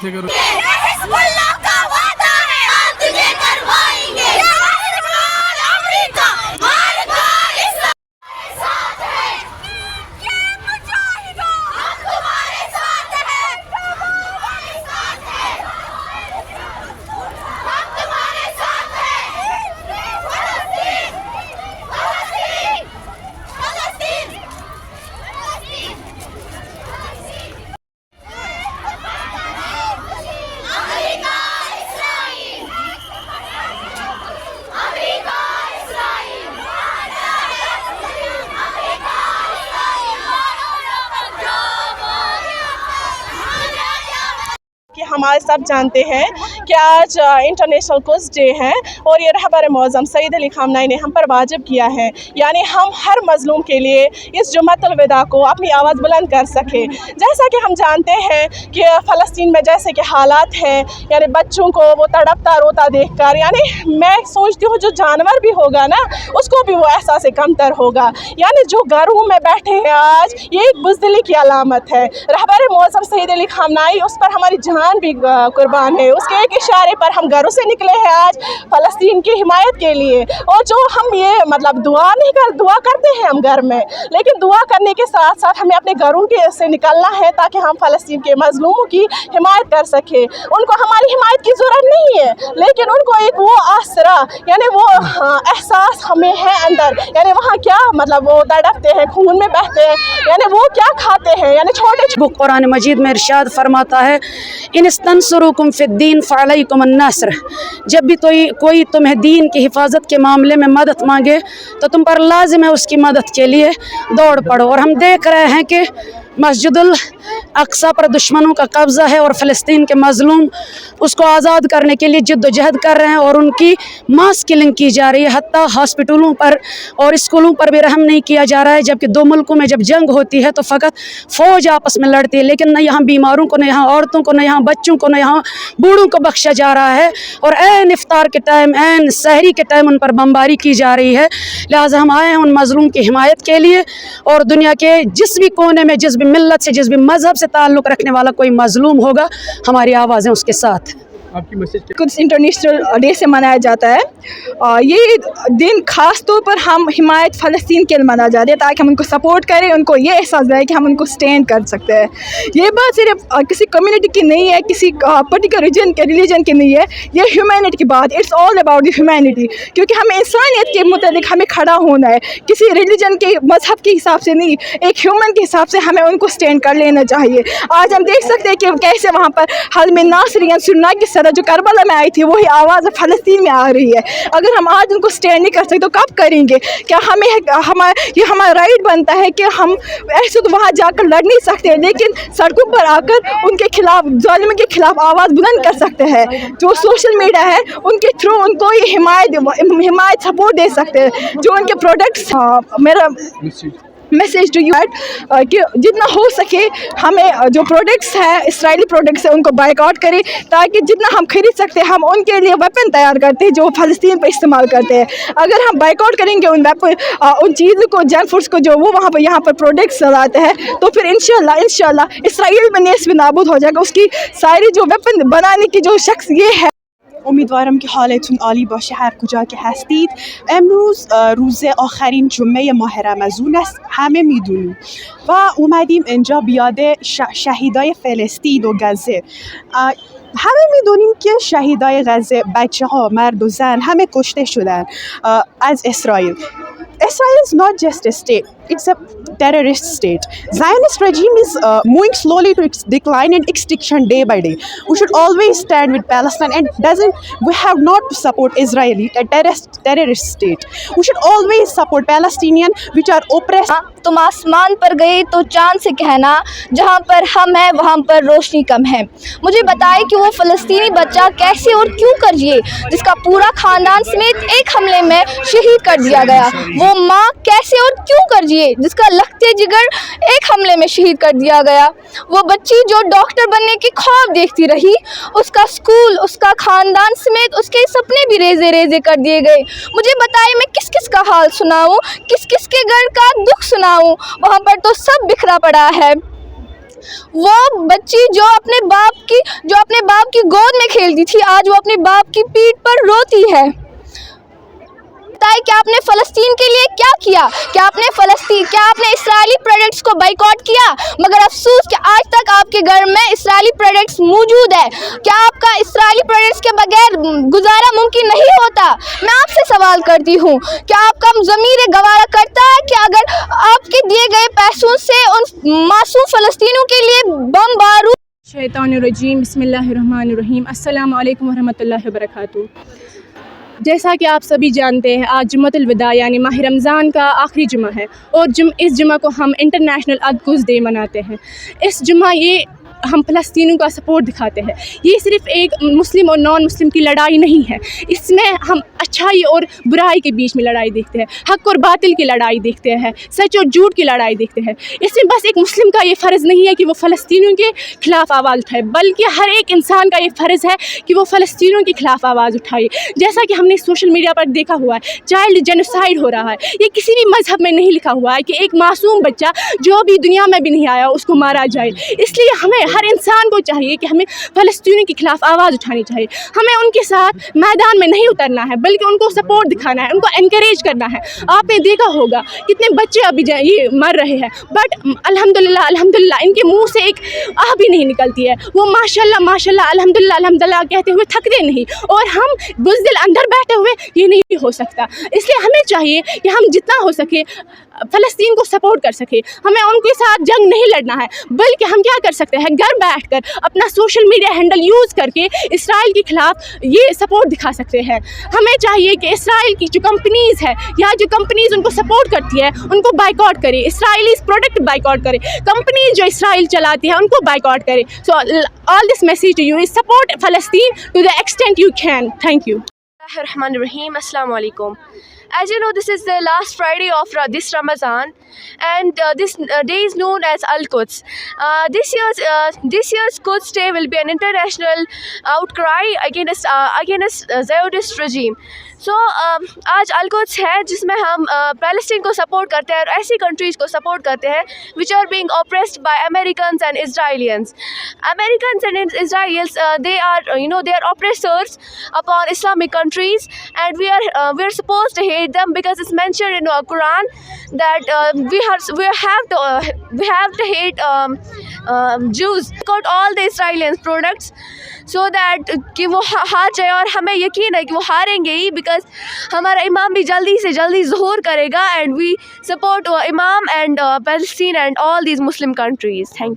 पीछे करो। हिज़्बुल्लाह का वादा है, हम तुझे करवाएंगे। अमेरिका मार इस्लाम साथ है, ये मुजाहिदों हम तुम्हारे साथ हैं, तुम्हारे साथ हैं, हम तुम्हारे साथ हैं। फलस्तीन फलस्तीन फलस्तीन फलस्तीन America Israel America Israel America कि हमारे सब जानते हैं कि आज इंटरनेशनल कुड्स डे है और ये रहबर मौज़म सईद अली ख़ामनेई ने हम पर वाजिब किया है, यानी हम हर मज़लूम के लिए इस जुम्मतुल विदा को अपनी आवाज़ बुलंद कर सकें। जैसा कि हम जानते हैं कि फ़लस्तीन में जैसे कि हालात हैं, यानी बच्चों को वो तड़पता रोता देखकर, यानी मैं सोचती हूँ जो जानवर भी होगा ना उसको भी वो एहसास कमतर होगा। यानी जो घरों में बैठे हैं आज, ये एक बुज़दिली की अलामत है। रहबर मौज़म सईद अली ख़ामनेई, उस पर हमारी जान भी कुर्बान है, उसके एक इशारे पर हम घरों से निकले हैं आज फ़लस्तीन की हिमायत के लिए। और जो हम ये मतलब दुआ करते हैं हम घर में, लेकिन दुआ करने के साथ साथ हमें अपने घरों के से निकलना है ताकि हम फ़लस्तीन के मज़लूमों की हिमायत कर सकें। उनको हमारी हिमायत की ज़रूरत नहीं है, लेकिन उनको एक वो आसरा यानी वो एहसास हमें है अंदर, यानी वहाँ क्या मतलब वो तड़पते हैं, खून में बहते हैं, यानी वो क्या खाते हैं, यानी छोटे कुरान मजीद में इरशाद फरमाता है, इनस्तंसुरुकुम फिद्दीन फअलैकुम अन्नस्र। जब भी कोई तुम्हें दीन की हिफाजत के मामले में मदद मांगे तो तुम पर लाजिम है उसकी मदद के लिए दौड़ पड़ो। और हम देख रहे हैं कि मस्जिदुल अक्सा पर दुश्मनों का कब्ज़ा है और फ़लस्तीन के मज़लूम उसको आज़ाद करने के लिए जद्दोजहद कर रहे हैं और उनकी मास किलिंग की जा रही है। हत्ता हॉस्पिटलों पर और स्कूलों पर भी रहम नहीं किया जा रहा है, जबकि दो मुल्कों में जब जंग होती है तो फ़कत फ़ौज आपस में लड़ती है, लेकिन न यहाँ बीमारों को, न यहाँ औरतों को, न यहाँ बच्चों को, न यहाँ बूढ़ों को बख्शा जा रहा है। और ऐन इफ्तार के टाइम, ऐन सहरी के टाइम उन पर बमबारी की जा रही है। लिहाजा हम आए हैं उन मज़लूम की हिमायत के लिए, और दुनिया के जिस भी कोने में, जिस भी मिल्लत से, जिस भी मज़हब से ताल्लुक़ रखने वाला कोई मज़लूम होगा, हमारी आवाज़ें उसके साथ। आपकी मैसेज कुड्स इंटरनेशनल डे से मनाया जाता है। ये दिन ख़ास तौर पर हम हिमायत फ़लस्तीन के लिए मनाया जाता है ताकि हम उनको सपोर्ट करें, उनको ये एहसास रहे कि हम उनको स्टैंड कर सकते हैं। ये बात सिर्फ किसी कम्युनिटी की नहीं है, किसी पर्टिकुलर रिलीजन की नहीं है, ये ह्यूमैनिटी की बात। It's all about the humanity, क्योंकि हमें इंसानियत के मुताबिक हमें खड़ा होना है, किसी रिलीजन के मज़हब के हिसाब से नहीं, एक ह्यूमन के हिसाब से हमें उनको स्टैंड कर लेना चाहिए। आज हम देख सकते हैं कि कैसे वहाँ पर हज़म नासर या सुन्ना की सदा जो करबला में आई थी वही आवाज़ फ़लस्तीन में आ रही है। अगर हम आज उनको स्टैंड नहीं कर सकते तो कब करेंगे? क्या ये हमारा राइट बनता है कि हम ऐसे तो वहाँ जाकर लड़ नहीं सकते, लेकिन सड़कों पर आकर उनके खिलाफ, ज़ालिमों के खिलाफ आवाज़ बुलंद कर सकते हैं। जो सोशल मीडिया है उनके थ्रू उनको ये हिमायत सपोर्ट दे सकते हैं। जो उनके प्रोडक्ट्स, मेरा मैसेज टू यू कि जितना हो सके हमें जो प्रोडक्ट्स हैं, इसराइली प्रोडक्ट्स हैं, उनको बाइकआउट करें, ताकि जितना हम खरीद सकते हैं हम उनके लिए वेपन तैयार करते हैं जो फ़लस्तीन पर इस्तेमाल करते हैं। अगर हम बाइकआउट करेंगे उन वेपन, उन चीज़ों को, जंक फूड्स को जो वो वहाँ पर यहाँ पर प्रोडक्ट्स चलाते हैं, तो फिर इंशाल्लाह इसराइल में नेस भी नाबूद हो जाएगा। उसकी सारी जो वेपन बनाने की जो शख्स ये है. امیدوارم که حالتون عالی باشه هر کجا که هستید. امروز روز آخرین جمعه ماه رمضان است، همه میدونیم و اومدیم اینجا بیاد شهیدای فلسطین و غزه. همه میدونیم که شهیدای غزه، بچه ها، مرد و زن، همه کشته شدن از اسرائیل. Israel is not just a state, it's a terrorist state. Zionist regime is moving slowly to its decline and extinction day by day. We should always stand with Palestine and we have not to support Israeli, a terrorist state. We should always support Palestinian which are oppressed. तुम आसमान पर गए तो चांद से कहना जहाँ पर हम हैं वहाँ पर रोशनी कम है। मुझे बताए कि वो फ़लस्तीनी बच्चा कैसे और क्यों कर दिए जिसका पूरा ख़ानदान समेत एक हमले में शहीद कर दिया गया। वो माँ कैसे और क्यों कर दिए जिसका लखते जिगर एक हमले में शहीद कर दिया गया। वो बच्ची जो डॉक्टर बनने की ख्वाब देखती रही, उसका स्कूल, उसका ख़ानदान समेत उसके सपने भी रेजे रेजे कर दिए गए। मुझे बताए मैं किस किस का हाल सुनाऊँ, किस किस के घर का दुख सुनाऊँ, वहाँ पर तो सब बिखरा पड़ा है। وہ بچی جو اپنے باپ کی گود میں کھیلتی تھی آج وہ اپنے باپ کی پیٹھ پر روتی ہے. کیا آپ نے فلسطین کے لیے کیا کیا؟ کیا آپ نے اسرائیلی پروڈکٹس کو بائیکاٹ کیا؟ مگر افسوس کہ آج تک آپ کے گھر میں اسرائیلی پروڈکٹس موجود ہے. کیا آپ کا اسرائیلی پروڈکٹس کے بغیر گزارا ممکن نہیں ہوتا؟ میں آپ سے سوال کرتی ہوں, کیا آپ کا ضمیر گوارا کرتا ہے کہ اگر آپ کے دیے گئے پیسوں سے ان معصوم فلسطینیوں کے لیے بم بارود؟ شیطان الرجیم, بسم اللہ الرحمن الرحیم. السلام علیکم ورحمۃ اللہ وبرکاتہ. جیسا کہ آپ سبھی جانتے ہیں, آج جمعۃ الوداع یعنی ماہ رمضان کا آخری جمعہ ہے اور اس جمعہ کو ہم انٹرنیشنل القدس ڈے مناتے ہیں. اس جمعہ ہم فلسطینیوں کا سپورٹ دکھاتے ہیں. یہ صرف ایک مسلم اور نان مسلم کی لڑائی نہیں ہے, اس میں ہم اچھائی اور برائی کے بیچ میں لڑائی دیکھتے ہیں, حق اور باطل کی لڑائی دیکھتے ہیں, سچ اور جھوٹ کی لڑائی دیکھتے ہیں. اس میں بس ایک مسلم کا یہ فرض نہیں ہے کہ وہ فلسطینیوں کے خلاف آواز اٹھائے, بلکہ ہر ایک انسان کا یہ فرض ہے کہ وہ فلسطینیوں کے خلاف آواز اٹھائے. جیسا کہ ہم نے سوشل میڈیا پر دیکھا ہوا ہے, چائلڈ جینوسائیڈ ہو رہا ہے. یہ کسی بھی مذہب میں نہیں لکھا ہوا ہے کہ ایک معصوم بچہ جو بھی دنیا میں بھی نہیں آیا اس کو مارا جائے. اس لیے ہمیں ہر انسان کو چاہیے کہ ہمیں فلسطینیوں کے خلاف آواز اٹھانی چاہیے. ہمیں ان کے ساتھ میدان میں نہیں اترنا ہے بلکہ ان کو سپورٹ دکھانا ہے, ان کو انکریج کرنا ہے. آپ نے دیکھا ہوگا کتنے بچے ابھی یہ مر رہے ہیں, بٹ الحمدللہ ان کے منہ سے ایک آہ بھی نہیں نکلتی ہے. وہ ماشاءاللہ الحمدللہ کہتے ہوئے تھکتے نہیں, اور ہم بزدل اندر بیٹھے ہوئے یہ نہیں ہو سکتا. اس لیے ہمیں چاہیے کہ ہم جتنا ہو سکے فلسطین کو سپورٹ کر سکے. ہمیں ان کے ساتھ جنگ نہیں لڑنا ہے, بلکہ ہم کیا کر سکتے ہیں, گھر بیٹھ کر اپنا سوشل میڈیا ہینڈل یوز کر کے اسرائیل کے خلاف یہ سپورٹ دکھا سکتے ہیں. ہمیں چاہیے کہ اسرائیل کی جو کمپنیز ہے یا جو کمپنیز ان کو سپورٹ کرتی ہے ان کو بائیکاٹ کرے, اسرائیلی پروڈکٹ بائیکاٹ کرے, کمپنیز جو اسرائیل چلاتی ہے ان کو بائیکاٹ کرے. So all this message to you is support فلسطین to the extent you can. Thank you. الرحمن الرحیم. السلام علیکم. As you know, this is the last Friday of this Ramadan, and this day is known as Al-Quds. This year's Quds Day will be an international outcry against Zionist regime. So آج القدس ہے جس میں ہم Palestine کو support کرتے ہیں اور ایسی کنٹریز کو سپورٹ کرتے ہیں which are being oppressed by Americans and Israelis. Americans and Israelis they are oppressors upon Islamic countries, and we are supposed to hate them because it's mentioned in our Quran that we have to hate Jews. Boycott all the Israeli products so that کہ وہ ہار جائے, اور ہمیں یقین ہے کہ وہ ہاریں گے ہی بیکاز ہمارا امام بھی جلدی سے جلدی ظہور کرے گا, اینڈ وی سپورٹ امام and Palestine and all these Muslim countries. Thank you.